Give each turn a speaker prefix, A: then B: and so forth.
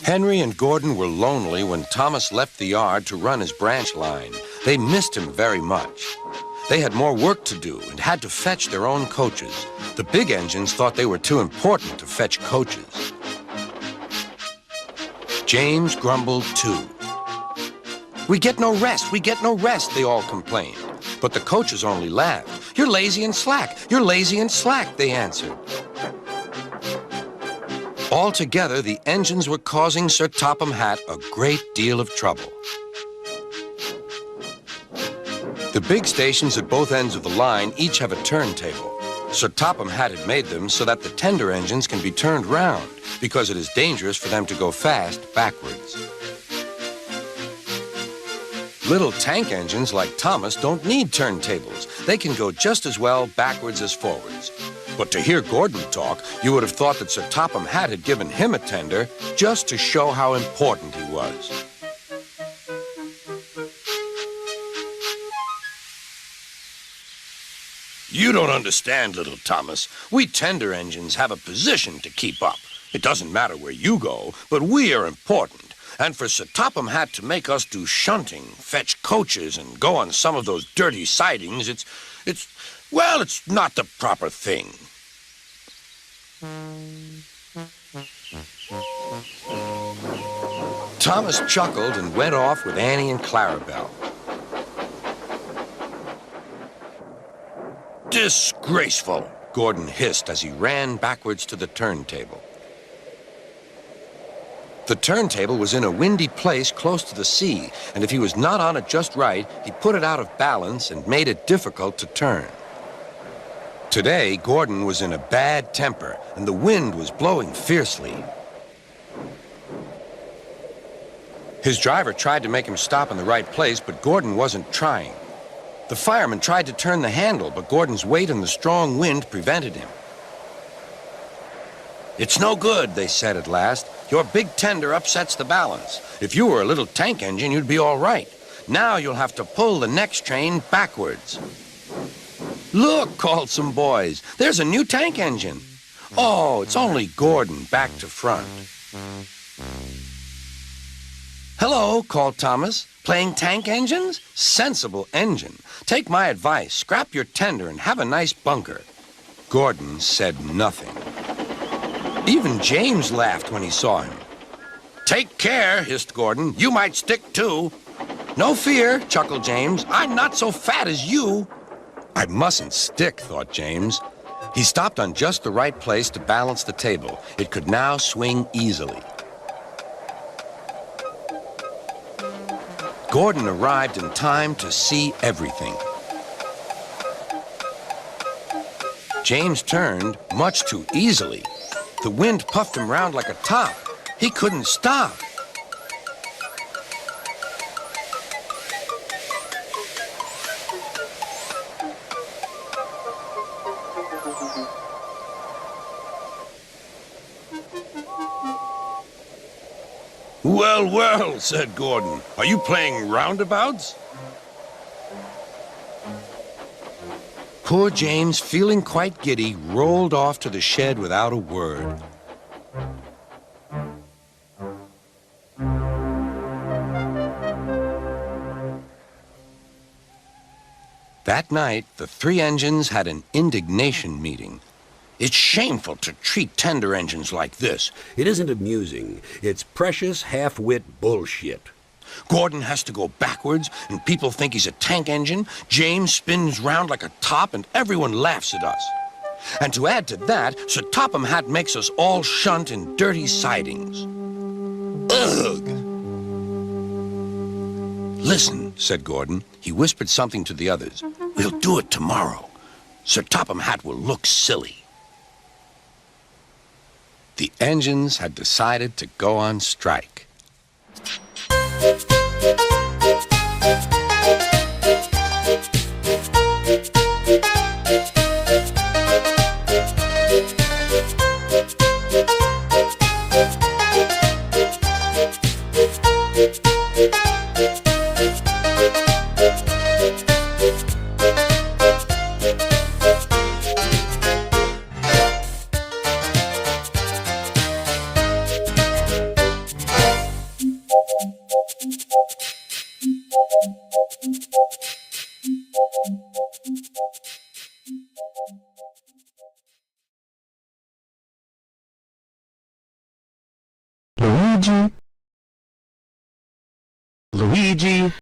A: Henry and Gordon were lonely when Thomas left the yard to run his branch line. They missed him very much. They had more work to do and had to fetch their own coaches. The big engines thought they were too important to fetch coaches. James grumbled too. "We get no rest, we get no rest," they all complained. But the coaches only laughed. "You're lazy and slack, you're lazy and slack," they answered. Altogether, the engines were causing Sir Topham Hatt a great deal of trouble. The big stations at both ends of the line each have a turntable. Sir Topham Hatt had made them so that the tender engines can be turned round, because it is dangerous for them to go fast backwards. Little tank engines like Thomas don't need turntables. They can go just as well backwards as forwards. But to hear Gordon talk, you would have thought that Sir Topham Hatt had given him a tender just to show how important he was. "You don't understand, little Thomas. We tender engines have a position to keep up. It doesn't matter where you go, but we are important. And for Sir Topham Hatt to make us do shunting, fetch coaches, and go on some of those dirty sidings, it's not the proper thing." Thomas chuckled and went off with Annie and Clarabelle. "Disgraceful," Gordon hissed as he ran backwards to the turntable. The turntable was in a windy place close to the sea, and if he was not on it just right, he put it out of balance and made it difficult to turn. Today, Gordon was in a bad temper, and the wind was blowing fiercely. His driver tried to make him stop in the right place, but Gordon wasn't trying. The fireman tried to turn the handle, but Gordon's weight and the strong wind prevented him. "It's no good," they said at last. "Your big tender upsets the balance. If you were a little tank engine, you'd be all right. Now you'll have to pull the next train backwards." "Look," called some boys. "There's a new tank engine." "Oh, it's only Gordon back to front." "Hello," called Thomas. "Playing tank engines? Sensible engine. Take my advice. Scrap your tender and have a nice bunker." Gordon said nothing. Even James laughed when he saw him. "Take care," hissed Gordon. "You might stick too." "No fear," chuckled James. "I'm not so fat as you." "I mustn't stick," thought James. He stopped on just the right place to balance the table. It could now swing easily. Gordon arrived in time to see everything. James turned much too easily. The wind puffed him round like a top. He couldn't stop. "Well, well," said Gordon. "Are you playing roundabouts?" Poor James, feeling quite giddy, rolled off to the shed without a word. That night, the three engines had an indignation meeting. "It's shameful to treat tender engines like this."
B: "It isn't amusing. It's precious half-wit bullshit."
A: "Gordon has to go backwards, and people think he's a tank engine. James spins round like a top, and everyone laughs at us. And to add to that, Sir Topham Hatt makes us all shunt in dirty sidings. Ugh!" "Listen," said Gordon. He whispered something to the others. "We'll do it tomorrow. Sir Topham Hatt will look silly." The engines had decided to go on strike.
C: Luigi,